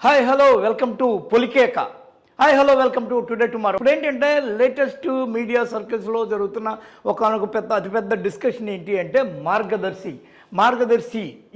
Hi hello welcome to Polikeka. Hi hello welcome to today tomorrow. ఇప్పుడు ఏంటంటే latest media సర్కిల్స్లో జరుగుతున్న ఒక అతిపెద్ద డిస్కషన్ ఏంటి అంటే మార్గదర్శి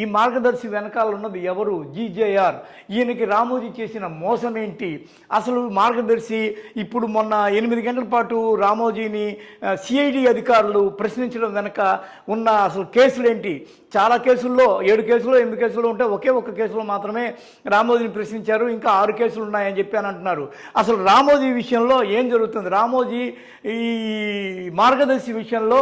ఈ మార్గదర్శి వెనకాల ఉన్నది ఎవరు? జీజేఆర్. ఈయనకి రామోజీ చేసిన మోసం ఏంటి? అసలు మార్గదర్శి ఇప్పుడు మొన్న 8 గంటల పాటు రామోజీని సిఐడి అధికారులు ప్రశ్నించడం వెనక ఉన్న అసలు కేసులు ఏంటి? చాలా కేసుల్లో 7 కేసులు 8 కేసులు ఉంటే ఒకే ఒక కేసులో మాత్రమే రామోజీని ప్రశ్నించారు, ఇంకా 6 కేసులు ఉన్నాయని చెప్పి అని అంటున్నారు. అసలు రామోజీ విషయంలో ఏం జరుగుతుంది? రామోజీ ఈ మార్గదర్శి విషయంలో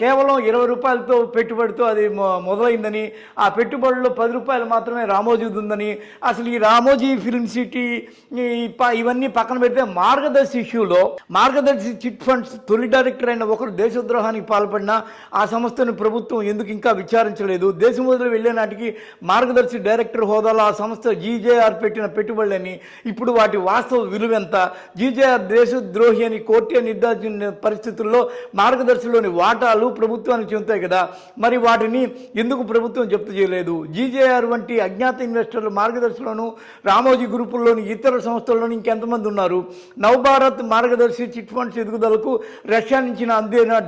కేవలం 20 రూపాయలతో పెట్టుబడితో అది మొదలైందని, ఆ పెట్టుబడిలో 10 రూపాయలు మాత్రమే రామోజీది ఉందని, అసలు ఈ రామోజీ ఫిల్మ్ సిటీ ఇవన్నీ పక్కన పెడితే మార్గదర్శి ఇష్యూలో మార్గదర్శి చిట్ ఫండ్స్ తొలి డైరెక్టర్ అయిన ఒకరు దేశద్రోహానికి పాల్పడినా ఆ సంస్థను ప్రభుత్వం ఎందుకు ఇంకా విచారించలేదు? దేశం వదిలి వెళ్ళే నాటికి మార్గదర్శి డైరెక్టర్ హోదాలో ఆ సంస్థ జీజేఆర్ పెట్టిన పెట్టుబడులని ఇప్పుడు వాటి వాస్తవ విలువ ఎంత? జీజేఆర్ దేశద్రోహి అని కోర్టే నిర్ధారించిన పరిస్థితుల్లో మార్గదర్శిలోని వాటాలు ప్రభుత్వానికి చెందుతాయి కదా, మరి వాటిని ఎందుకు ప్రభుత్వం జప్తు చేయలేదు? జీజేఆర్ వంటి అజ్ఞాత ఇన్వెస్టర్లు మార్గదర్శిలోను రామోజీ గ్రూపుల్లోని ఇతర సంస్థల్లోని ఇంకెంతమంది ఉన్నారు? నవభారత్ మార్గదర్శి చిట్ ఫండ్స్ ఎదుగుదలకు రష్యా నుంచి అందిన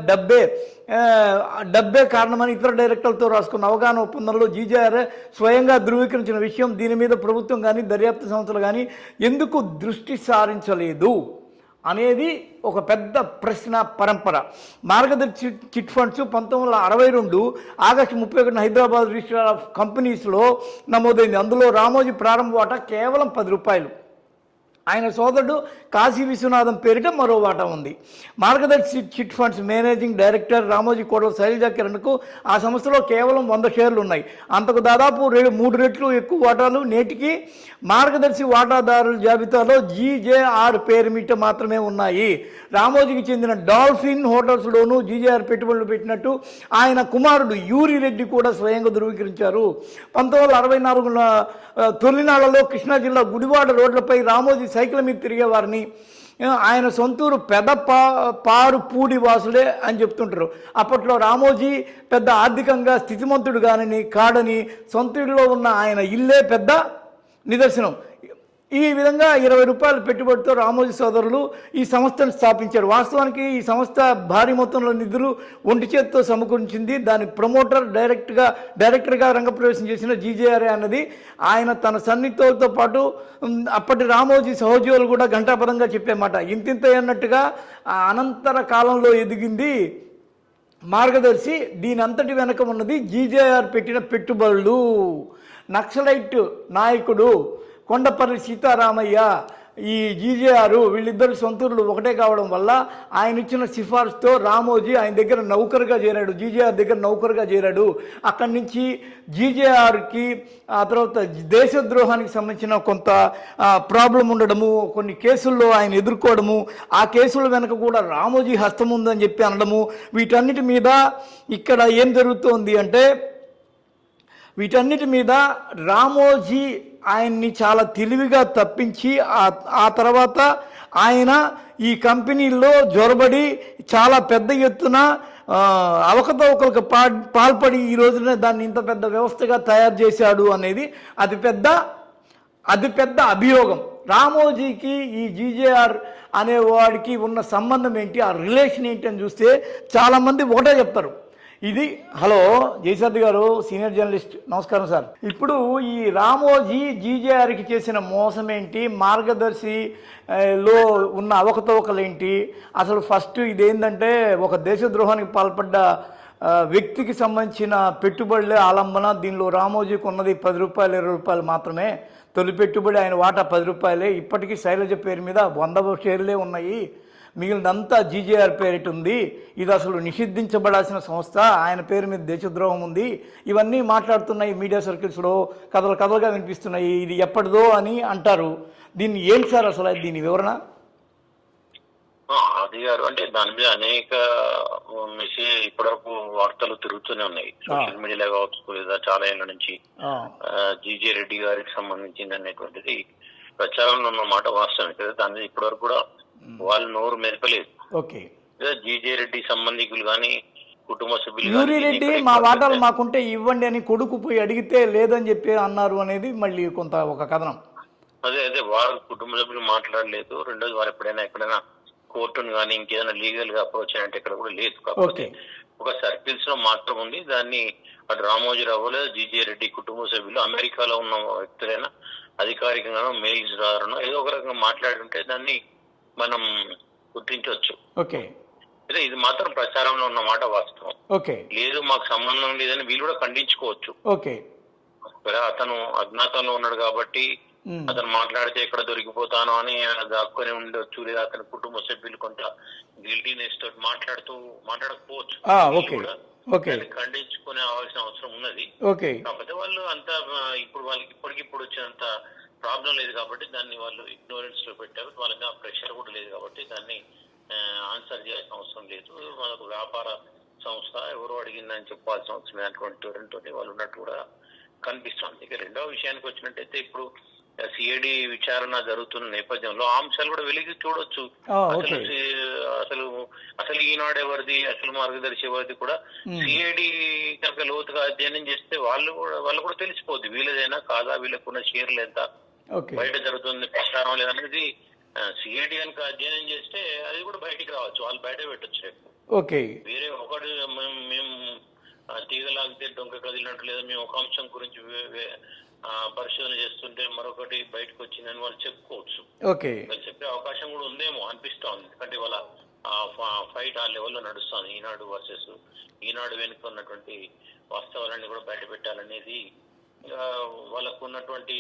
డబ్బే కారణమని ఇతర డైరెక్టర్లతో రాసుకున్న అవగాహన ఒప్పందంలో జీజేఆర్ స్వయంగా ధృవీకరించిన విషయం, దీని మీద ప్రభుత్వం కానీ దర్యాప్తు సంస్థలు కానీ ఎందుకు దృష్టి సారించలేదు అనేది ఒక పెద్ద ప్రశ్న పరంపర. మార్గదర్శి chit funds 1962 August 31 Hyderabad register of కంపెనీస్లో నమోదైంది. అందులో రామోజీ ప్రారంభ వాటా కేవలం 10 రూపాయలు. ఆయన సోదరుడు కాశీ విశ్వనాథం పేరిట మరో వాటా ఉంది. మార్గదర్శి chit funds managing director Ramoji కోడల శైలజా కిరణ్కు ఆ సంస్థలో కేవలం 100 షేర్లు ఉన్నాయి. అంతకు దాదాపు 3 రెట్లు ఎక్కువ వాటాలు నేటికి మార్గదర్శి వాటాదారుల జాబితాలో జీజేఆర్ పేరు మీద మాత్రమే ఉన్నాయి. రామోజీకి చెందిన డాల్ఫిన్ హోటల్స్లోనూ జీజేఆర్ పెట్టుబడులు పెట్టినట్టు ఆయన కుమారుడు యూరి రెడ్డి కూడా స్వయంగా ధృవీకరించారు. 1964 తొలినాళ్లలో కృష్ణా జిల్లా గుడివాడ రోడ్లపై రామోజీ సైకిల్ మీద తిరిగేవారిని, ఆయన సొంతూరు పారుపూడి వాసులే అని చెప్తుంటారు. అప్పట్లో రామోజీ పెద్ద ఆర్థికంగా స్థితిమంతుడు కాడని సొంతూరులో ఉన్న ఆయన ఇల్లే పెద్ద నిదర్శనం. ఈ విధంగా 20 రూపాయల పెట్టుబడితో రామోజీ సోదరులు ఈ సంస్థను స్థాపించారు. వాస్తవానికి ఈ సంస్థ భారీ మొత్తంలో నిధులు ఒంటి చేతితో సమకూర్చింది. దాని ప్రమోటర్ డైరెక్టర్గా రంగప్రవేశం చేసిన జీజేఆర్ అన్నది ఆయన తన సన్నిహితులతో పాటు అప్పటి రామోజీ సహోద్యోగులు కూడా ఘంటాపదంగా చెప్పేమాట. ఇంతింత అన్నట్టుగా అనంతర కాలంలో ఎదిగింది మార్గదర్శి. దీని అంతటి వెనక ఉన్నది జీజేఆర్ పెట్టిన పెట్టుబడులు. నక్సలైట్ నాయకుడు కొండపల్లి సీతారామయ్య, ఈ జీజేఆర్ వీళ్ళిద్దరు సొంతూరులు ఒకటే కావడం వల్ల ఆయన ఇచ్చిన సిఫార్సుతో రామోజీ ఆయన దగ్గర నౌకరుగా చేరాడు, జీజేఆర్ దగ్గర నౌకరుగా చేరాడు. అక్కడి నుంచి జీజేఆర్కి ఆ తర్వాత దేశద్రోహానికి సంబంధించిన కొంత ప్రాబ్లం ఉండడము, కొన్ని కేసుల్లో ఆయన ఎదుర్కోవడము, ఆ కేసుల వెనక కూడా రామోజీ హస్తం ఉందని చెప్పి అనడము, వీటన్నిటి మీద ఇక్కడ ఏం జరుగుతోంది అంటే వీటన్నిటి మీద రామోజీ ఆయన్ని చాలా తెలివిగా తప్పించి ఆ తర్వాత ఆయన ఈ కంపెనీల్లో జొరబడి చాలా పెద్ద ఎత్తున అవకతవకలకు పాల్పడి ఈ రోజున దాన్ని ఇంత పెద్ద వ్యవస్థగా తయారు చేశాడు అనేది అతిపెద్ద అభియోగం. రామోజీకి ఈ జీజేఆర్ అనేవాడికి ఉన్న సంబంధం ఏంటి, ఆ రిలేషన్ ఏంటి అని చూస్తే చాలామంది ఒకటే చెప్తారు. ఇది హలో జయసాద్ గారు, సీనియర్ జర్నలిస్ట్, నమస్కారం సార్. ఇప్పుడు ఈ రామోజీ జీజేఆర్కి చేసిన మోసం ఏంటి, మార్గదర్శిలో ఉన్న అవకతవకలేంటి, అసలు ఫస్ట్ ఇదేంటంటే ఒక దేశద్రోహానికి పాల్పడ్డ వ్యక్తికి సంబంధించిన పెట్టుబడులే ఆలంబన. దీనిలో రామోజీకి ఉన్నది 10 రూపాయలు 20 రూపాయలు మాత్రమే. తొలి పెట్టుబడి ఆయన వాటా 10 రూపాయలే. ఇప్పటికీ శైలజ పేరు మీద 100 షేర్లే ఉన్నాయి. మిగిలినంతా జీజేఆర్ పేరిట ఉంది. ఇది అసలు నిషిద్ధించబడాల్సిన సంస్థ, ఆయన పేరు మీద దేశద్రోహం ఉంది. ఇవన్నీ మాట్లాడుతున్నాయి మీడియా సర్కిల్స్లో, కథలుగా వినిపిస్తున్నాయి. ఇది ఎప్పటిదో అని అంటారు. దీన్ని ఏంటి సార్ అసలు దీని వివరణ? అది గారు అంటే దాని మీద అనేక ఇప్పటివరకు వార్తలు తిరుగుతూనే ఉన్నాయి సోషల్ మీడియాలో కావచ్చు, లేదా చాలా ఏళ్ళ నుంచి జీజే రెడ్డి గారికి సంబంధించింది అనేటువంటిది ప్రచారంలో ఉన్న మాట వాస్తవం కదా. దాని మీద ఇప్పటివరకు కూడా వాళ్ళు నోరు మెరపలేదు. జీజే రెడ్డి సంబంధికులు కానీ కుటుంబ సభ్యులు యూరి రెడ్డి మా వాటాలు మాకుంటే ఇవ్వండి అని కొడుకు పోయి అడిగితే లేదని చెప్పి అన్నారు అనేది మళ్ళీ కొంత ఒక కథనం. అదే అదే వారు కుటుంబ సభ్యులు మాట్లాడలేదు. రెండోది వారు ఎక్కడైనా కోర్టును కానీ ఇంకేదైనా లీగల్ గా అప్రోచ్ అయ్యంటే ఇక్కడ కూడా లేదు. కాకపోతే ఒక సర్కిల్స్ లో మాత్రం ఉంది. దాన్ని అటు రామోజీరావు జీజే రెడ్డి కుటుంబ సభ్యులు అమెరికాలో ఉన్న వ్యక్తులైనా అధికారికంగా మెయిల్స్ ద్వారానో ఏదో ఒక రకంగా మాట్లాడుంటే దాన్ని మనం గుర్తించవచ్చు. అదే ఇది మాత్రం ప్రచారంలో ఉన్న మాట వాస్తవం. లేదు మాకు సంబంధం లేదని వీళ్ళు కూడా ఖండించుకోవచ్చు. అతను అజ్ఞాతంలో ఉన్నాడు కాబట్టి అతను మాట్లాడితే ఎక్కడ దొరికిపోతానో అని దాక్కుని ఉండొచ్చు, లేదా అతని కుటుంబ సభ్యులు కొంత గిల్టీనెస్ తోటి మాట్లాడకపోవచ్చు. ఖండించుకునే అవసరం ఉన్నది. కాకపోతే వాళ్ళు అంత ఇప్పుడు వాళ్ళకి ఇప్పటికిప్పుడు వచ్చినంత ప్రాబ్లం లేదు కాబట్టి దాన్ని వాళ్ళు ఇగ్నోరెన్స్ లో పెట్టారు. వాళ్ళకి ఆ ప్రెషర్ కూడా లేదు కాబట్టి దాన్ని ఆన్సర్ చేయాల్సిన అవసరం లేదు. మనకు వ్యాపార సంస్థ ఎవరు అడిగిందని చెప్పాల్సిన అవసరం లేనటువంటి వాళ్ళు ఉన్నట్టు కూడా కనిపిస్తుంది. ఇక రెండవ విషయానికి వచ్చినట్టయితే ఇప్పుడు సిఐడి విచారణ జరుగుతున్న నేపథ్యంలో ఆ అంశాలు కూడా వెలిగి చూడొచ్చు. అసలు ఈనాడు ఎవరిది, అసలు మార్గదర్శి ఎవరిది కూడా సిఐడి కనుక లోతుగా అధ్యయనం చేస్తే వాళ్ళు కూడా తెలిసిపోద్ది. వీళ్ళదైనా కాదా, వీళ్ళకున్న షేర్లు ఎంత, బయట జరుగుతుంది ప్రచారం లేదనేది సిఐడి కనుక అధ్యయనం చేస్తే అది కూడా బయటికి రావచ్చు. వాళ్ళు బయట పెట్టచ్చు రేపు. వేరే ఒకటి మేము తీగలాగితే డొంక కదిలినట్టు లేదా మేము ఒక అంశం గురించి పరిశోధన చేస్తుంటే మరొకటి బయటకు వచ్చిందని వాళ్ళు చెప్పుకోవచ్చు. చెప్పే అవకాశం కూడా ఉందేమో అనిపిస్తోంది. ఎందుకంటే వాళ్ళ ఫైట్ ఆ లెవెల్లో నడుస్తుంది. ఈనాడు వర్సెస్ ఈనాడు వెనుక ఉన్నటువంటి వాస్తవాలన్నీ కూడా బయట పెట్టాలనేది వాళ్ళకు ఉన్నటువంటి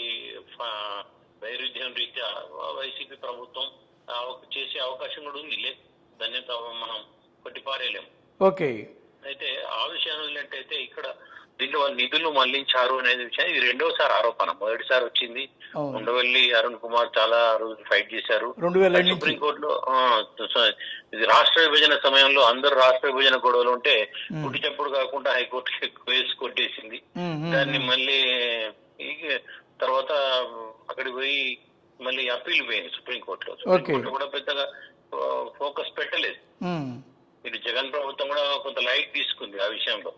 వైరుధ్యం రీత్యా వైసీపీ ప్రభుత్వం చేసే అవకాశం కూడా ఉంది. దాన్ని మనం కొట్టిపారేయలేము. అయితే ఆ విషయాన్ని వెళ్ళినట్టయితే ఇక్కడ దీంట్లో వాళ్ళు నిధులు మళ్లించారు అనేది విషయం ఇది రెండోసారి ఆరోపణ. మొదటిసారి వచ్చింది ఉండవల్లి అరుణ్ కుమార్ చాలా రోజులు ఫైట్ చేశారు సుప్రీంకోర్టులో. ఇది రాష్ట్ర విభజన సమయంలో అందరు రాష్ట్ర విభజన గొడవలు ఉంటే కుట్టి చెప్పుడు కాకుండా హైకోర్టు కేసు కొట్టేసింది. దాన్ని మళ్ళీ తర్వాత అక్కడికి పోయి మళ్ళీ అప్పీల్ పోయింది సుప్రీంకోర్టులో. సుప్రీంకోర్టు కూడా పెద్దగా ఫోకస్ పెట్టలేదు. ఇటు జగన్ ప్రభుత్వం కూడా కొంత లైట్ తీసుకుంది ఆ విషయంలో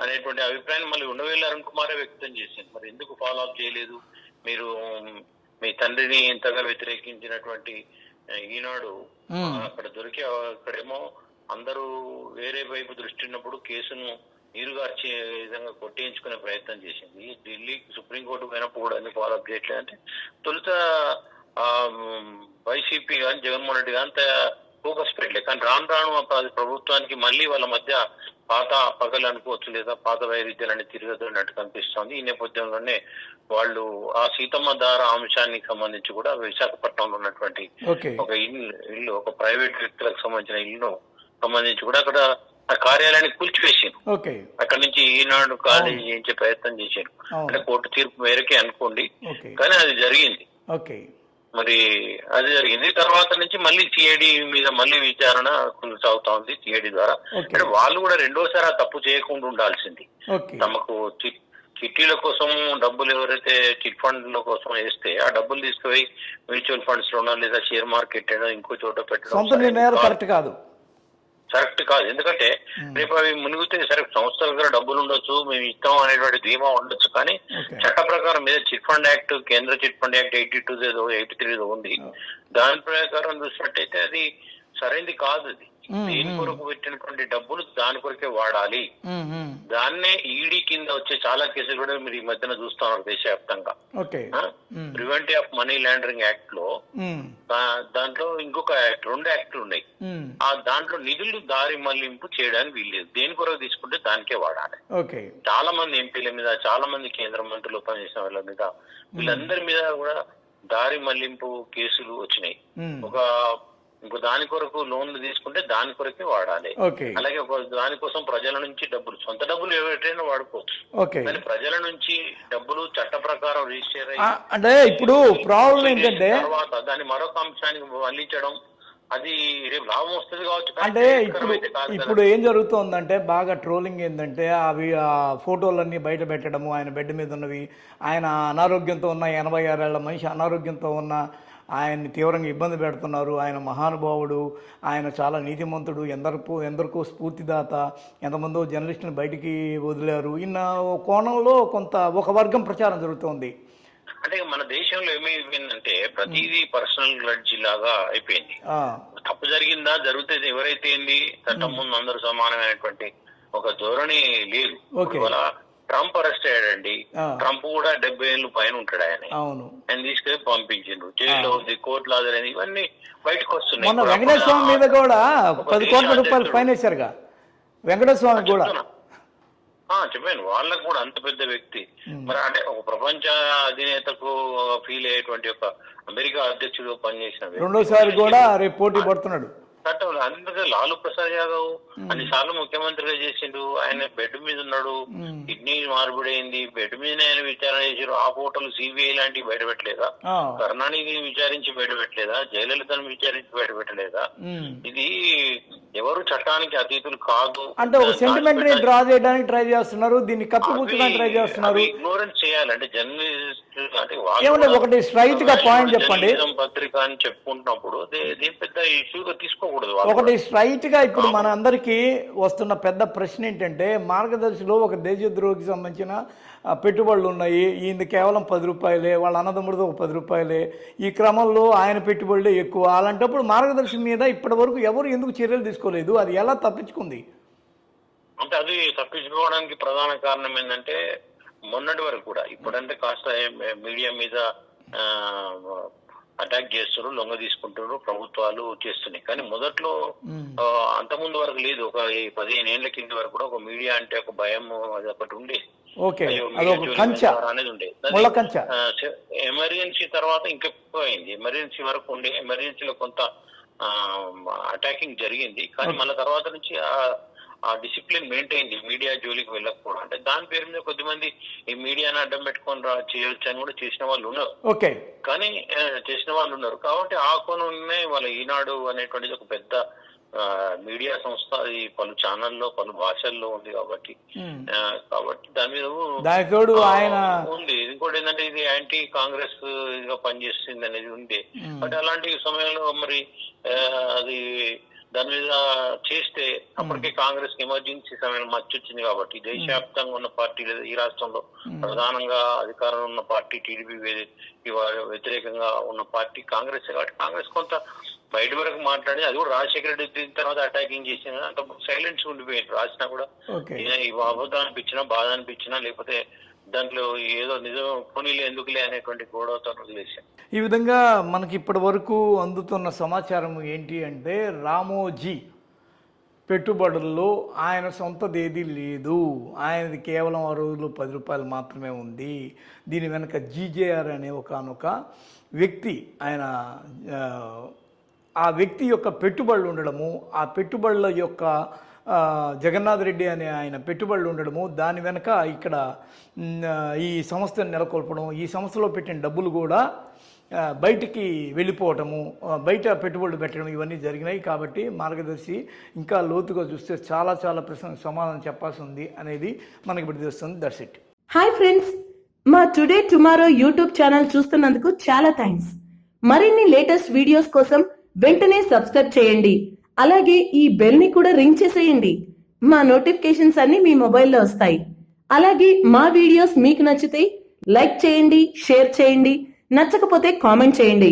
అనేటువంటి అభిప్రాయం మళ్ళీ ఉండవేళ్ళ అరుణ్ కుమారే వ్యక్తం చేసింది. మరి ఎందుకు ఫాలో అప్ చేయలేదు మీరు? మీ తండ్రిని ఎంతగా వ్యతిరేకించినటువంటి ఈనాడు అక్కడ దొరికే అక్కడేమో అందరూ వేరే వైపు దృష్టి ఉన్నప్పుడు కేసును నీరుగార్చే విధంగా కొట్టేయించుకునే ప్రయత్నం చేసింది. ఢిల్లీ సుప్రీంకోర్టు పోయినప్పుడు కూడా ఎందుకు ఫాలో అప్ చేయట్లేదు అంటే తొలుత వైసీపీ కానీ జగన్మోహన్ రెడ్డి కానీ అంత ఫోకస్ పెట్టలేదు. కానీ రాను ప్రభుత్వానికి మళ్ళీ వాళ్ళ మధ్య పాత పగలు అనుకోవచ్చు, లేదా పాత వైరుధ్యాలని తిరగదన్నట్టు కనిపిస్తోంది. ఈ నేపథ్యంలోనే వాళ్ళు ఆ సీతమ్మ ధార అంశానికి సంబంధించి కూడా విశాఖపట్నంలో ఉన్నటువంటి ఒక ఇల్లు ఒక ప్రైవేట్ వ్యక్తులకు సంబంధించిన ఇల్లును సంబంధించి కూడా అక్కడ ఆ కార్యాలయాన్ని కూల్చివేసారు. అక్కడి నుంచి ఈనాడు కాలేజీ చేయించే ప్రయత్నం చేశారు. అంటే కోర్టు తీర్పు మేరకే అనుకోండి, కానీ అది జరిగింది. మరి అది జరిగింది. తర్వాత నుంచి మళ్ళీ సిఐడి మీద మళ్ళీ విచారణ కొనసాగుతా ఉంది సిఐడి ద్వారా. అంటే వాళ్ళు కూడా రెండోసారి ఆ తప్పు చేయకుండా ఉండాల్సింది. తమకు చిట్టీల కోసం డబ్బులు ఎవరైతే చిట్ ఫండ్ల కోసం వేస్తే ఆ డబ్బులు తీసుకుపోయి మ్యూచువల్ ఫండ్స్ లోనో లేదా షేర్ మార్కెట్ ఇంకో చోట పెట్టడం కరెక్ట్ కాదు. ఎందుకంటే రేపు అవి మునిగితే సరే సంస్థల దగ్గర డబ్బులు ఉండొచ్చు, మేము ఇస్తాం అనేటువంటి ధీమా ఉండొచ్చు. కానీ చట్ట ప్రకారం మీద చిట్ ఫండ్ యాక్ట్, కేంద్ర చిట్ ఫండ్ యాక్ట్ 82 83 ఉంది. దాని ప్రకారం చూసినట్టయితే అది సరైనది కాదు. అది దేని కొరకు పెట్టినటువంటి డబ్బులు దాని కొరకే వాడాలి. దాన్నే ఈడీ కింద వచ్చే చాలా కేసులు కూడా మీరు ఈ మధ్యన చూస్తున్నారు దేశవ్యాప్తంగా. Preventive of money laundering act లో దాంట్లో ఇంకొక యాక్ట్, 2 యాక్ట్లు ఉన్నాయి. ఆ దాంట్లో నిధులు దారి మళ్లింపు చేయడానికి వీల్లేదు. దేని కొరకు తీసుకుంటే దానికే వాడాలి. చాలా మంది ఎంపీల మీద, చాలా మంది కేంద్ర మంత్రులు పనిచేసిన వాళ్ళ మీద, వీళ్ళందరి మీద కూడా దారి మళ్లింపు కేసులు వచ్చినాయి. ఇంకో దాని కొరకు లోన్లు తీసుకుంటే దాని కొరకే వాడాలి. అలాగే దానికోసం ప్రజల నుంచి డబ్బులు, సొంత డబ్బులు ఎవరైనా వాడుకోవచ్చు. కానీ ప్రజల నుంచి డబ్బులు చట్ట ప్రకారం రిజిస్టర్ అయ్యి అంటే ఇప్పుడు ప్రాబ్లం ఏంటంటే తర్వాత దాన్ని మరొక అంశానికి మళ్లించడం, అది రేపు లాభం వస్తుంది కావచ్చు. అంటే ఇప్పుడు ఏం జరుగుతుందంటే బాగా ట్రోలింగ్ ఏంటంటే అవి ఆ ఫోటోలన్నీ బయట పెట్టడము, ఆయన బెడ్ మీద ఉన్నవి, ఆయన అనారోగ్యంతో ఉన్న 86 ఏళ్ల మనిషి అనారోగ్యంతో ఉన్న ఆయన్ని తీవ్రంగా ఇబ్బంది పెడుతున్నారు. ఆయన మహానుభావుడు, ఆయన చాలా నీతిమంతుడు, ఎందరికో స్ఫూర్తిదాత, ఎంతమందో జర్నలిస్టుని బయటికి వదిలారు. ఇన్న కోణంలో కొంత ఒక వర్గం ప్రచారం జరుగుతోంది. అంటే మన దేశంలో ఏమైపోయిందంటే ప్రతిదీ పర్సనల్ గ్రడ్జ్ లాగా అయిపోయింది. తప్పు జరిగిందా, జరిగితే ఎవరైతే ఏంది చట్టం ముందు అందరూ సమానమైనటువంటి ఒక ధోరణి లేదు. ఇవాళ ట్రంప్ అరెస్ట్ అయ్యాడండి. ట్రంప్ కూడా 70 ఏళ్ళు పైన ఉంటాడు. ఆయన తీసుకెళ్లి పంపించిండ్రు, జైల్లో ఉంది, కోర్టులో హాజరైంది, ఇవన్నీ బయటకు వస్తున్నాయి. వెంకటేశ్వర స్వామి మీద కూడా 10 కోట్ల రూపాయలు ఫైన్ వేశారుగా వెంకటేశ్వర స్వామి కూడా. చెప్పాను, వాళ్ళకు కూడా అంత పెద్ద వ్యక్తి మరి అంటే ఒక ప్రపంచ అధినేతకు ఫీల్ అయ్యేటువంటి ఒక అమెరికా అధ్యక్షుడు పనిచేసిన రెండోసారి కూడా రేపు పోటీ పడుతున్నాడు. చట్టంలో అందుకే లాలూ ప్రసాద్ యాదవ్ అన్నిసార్లు ముఖ్యమంత్రిగా చేసిండు. ఆయన బెడ్ మీద ఉన్నాడు, కిడ్నీ మార్పిడైంది, బెడ్ మీదనే ఆయన విచారణ చేసారు. ఆ ఫోటోలు సిబిఐ లాంటివి బయట పెట్టలేదా? కరుణానిధిని విచారించి బయట పెట్టలేదా? జయలలితను విచారించి బయట పెట్టలేదా? ఇది ఎవరు చట్టానికి అతీతులు కాదు అంటే ఒక సెంటిమెంట్ ని డ్రా చేయడానికి ట్రై చేస్తున్నారు, దీన్ని కప్పిపుచ్చడానికి ట్రై చేస్తున్నారు. ఇగ్నోరెన్స్ చేయాలంటే జర్నలిస్ట్ అంటే ఒకటి స్ట్రైట్ గా పాయింట్ చెప్పండి. పత్రిక అని చెప్పుకుంటున్నప్పుడు దీని పెద్ద ఇష్యూగా తీసుకోకూడదు. ఒకటి స్ట్రైట్ గా ఇప్పుడు మన అందరికీ వస్తున్న పెద్ద ప్రశ్న ఏంటంటే, మార్గదర్శిలో ఒక దేశద్రోహికి సంబంధించిన పెట్టుబడులు ఉన్నాయి, ఈయన కేవలం 10 రూపాయలే, వాళ్ళ అన్నదమ్ముడితో ఒక 10 రూపాయలే, ఈ క్రమంలో ఆయన పెట్టుబడులే ఎక్కువ. అలాంటప్పుడు మార్గదర్శి మీద ఇప్పటి వరకు ఎవరు ఎందుకు చర్యలు తీసుకోలేదు? అది ఎలా తప్పించుకుంది? అంటే అది తప్పించుకోవడానికి ప్రధాన కారణం ఏంటంటే, మొన్నటి వరకు కూడా ఇప్పుడంటే కాస్త మీడియా మీద అటాక్ చేస్తున్నారు, లొంగ తీసుకుంటున్నారు, ప్రభుత్వాలు చేస్తున్నాయి. కానీ మొదట్లో అంతకుముందు వరకు లేదు. ఒక 15 ఏళ్ల కింద వరకు కూడా ఒక మీడియా అంటే ఒక భయం అది ఒకటి ఉండేది. అనేది ఉండేది. ఎమర్జెన్సీ తర్వాత ఇంకెక్కువ అయింది. ఎమర్జెన్సీ వరకు ఉండే, ఎమర్జెన్సీలో కొంత అటాకింగ్ జరిగింది. కానీ మళ్ళీ తర్వాత నుంచి ఆ డిసిప్లిన్ మెయింటైన్, మీడియా జోలికి వెళ్ళకపోవడం. అంటే దాని పేరు మీద కొద్దిమంది ఈ మీడియాని అడ్డం పెట్టుకొని చేయొచ్చు అని కూడా చేసిన వాళ్ళు ఉన్నారు. కానీ చేసిన వాళ్ళు ఉన్నారు కాబట్టి ఆ కోణంలోనే వాళ్ళ ఈనాడు అనేటువంటిది ఒక పెద్ద మీడియా సంస్థ. అది పలు ఛానల్లో పలు భాషల్లో ఉంది కాబట్టి దాని మీద ఉంది. ఇంకోటి ఏంటంటే ఇది యాంటీ కాంగ్రెస్ గా పనిచేస్తుంది అనేది ఉంది. బట్ అలాంటి సమయంలో మరి అది దాని మీద చేస్తే అప్పటికే కాంగ్రెస్ ఎమర్జెన్సీ సమయంలో మచ్చొచ్చింది కాబట్టి దేశవ్యాప్తంగా ఉన్న పార్టీ లేదా ఈ రాష్ట్రంలో ప్రధానంగా అధికారంలో ఉన్న పార్టీ టీడీపీ వ్యతిరేకంగా ఉన్న పార్టీ కాంగ్రెస్. కాబట్టి కాంగ్రెస్ కొంత బయట వరకు మాట్లాడి, అది కూడా రాజశేఖర రెడ్డి తర్వాత అటాకింగ్ చేసిన అంత సైలెన్స్ ఉండిపోయింది. రాసినా కూడా అబద్ధం అనిపించినా, బాధ అనిపించినా, లేకపోతే దాంట్లో ఏదో నిజం పోనీలే ఎందుకులే అనేటువంటి గొడవతో వదిలేసాం. ఈ విధంగా మనకి ఇప్పటి వరకు అందుతున్న సమాచారం ఏంటి అంటే, రామోజీ పెట్టుబడుల్లో ఆయన సొంతదేదీ లేదు, ఆయనది కేవలం ఆ రోజుల్లో 10 రూపాయలు మాత్రమే ఉంది. దీని వెనక జీజేఆర్ అనే ఒకనొక వ్యక్తి, ఆయన ఆ వ్యక్తి యొక్క పెట్టుబడులు ఉండడము, ఆ పెట్టుబడుల యొక్క జగన్నాథ్ రెడ్డి అనే ఆయన పెట్టుబడులు ఉండడము, దాని వెనక ఇక్కడ ఈ సంస్థను నెలకొల్పడం, ఈ సంస్థలో పెట్టిన డబ్బులు కూడా బయటికి వెళ్ళిపోవటము, బయట పెట్టుబడులు పెట్టడం, ఇవన్నీ జరిగినాయి. కాబట్టి మార్గదర్శి ఇంకా లోతుగా చూస్తే చాలా చాలా ప్రశ్నలకు సమాధానం చెప్పాల్సి ఉంది అనేది మనకి ఇప్పుడు తెలుస్తుంది. That's it. హాయ్ ఫ్రెండ్స్, మా టుడే టుమారో యూట్యూబ్ ఛానల్ చూస్తున్నందుకు చాలా థ్యాంక్స్. మరిన్ని లేటెస్ట్ వీడియోస్ కోసం వెంటనే సబ్స్క్రైబ్ చేయండి. అలాగే ఈ బెల్ ని కూడా రింగ్ చేసేయండి. మా నోటిఫికేషన్స్ అన్ని మీ మొబైల్లో వస్తాయి. అలాగే మా వీడియోస్ మీకు నచ్చితే లైక్ చేయండి, షేర్ చేయండి, నచ్చకపోతే కామెంట్ చేయండి.